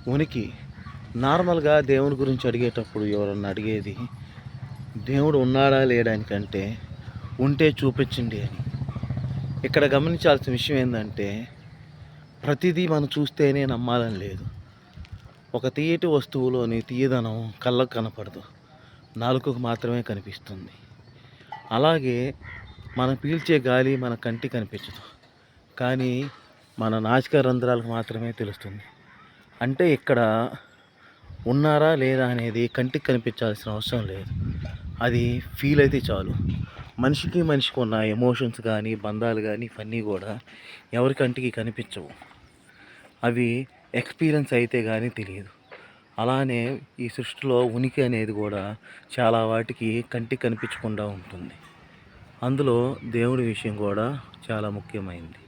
ఉనికి. నార్మల్‌గా దేవుని గురించి అడిగేటప్పుడు ఎవరన్నా అడిగేది, దేవుడు ఉన్నాడా లేడా అని కంటే, ఉంటే చూపించండి అని. ఇక్కడ గమనించాల్సిన విషయం ఏందంటే, ప్రతిదీ మనం చూస్తేనే నమ్మాలని లేదు. ఒక తియ్యటి వస్తువులోని తియ్యదనం కళ్ళకు కనపడదు. నాలుకకు మాత్రమే కనిపిస్తుంది. అలాగే మనం పీల్చే గాలి మన కంటికి కనిపించదు. కానీ మన నాసికా రంధ్రాలకు మాత్రమే తెలుస్తుంది. అంటే ఇక్కడ ఉన్నారా లేదా అనేది కంటికి కనిపించాల్సిన అవసరం లేదు. అది ఫీల్ అయితే చాలు. మనిషికి ఉన్న ఎమోషన్స్ కానీ, బంధాలు కానీ ఇవన్నీ కూడా ఎవరి కంటికి కనిపించవు. అవి ఎక్స్పీరియన్స్ అయితే కానీ తెలియదు. అలానే ఈ సృష్టిలో ఉనికి అనేది కూడా చాలా వాటికి కంటికి కనిపించకుండా ఉంటుంది. అందులో దేవుడి విషయం కూడా చాలా ముఖ్యమైనది.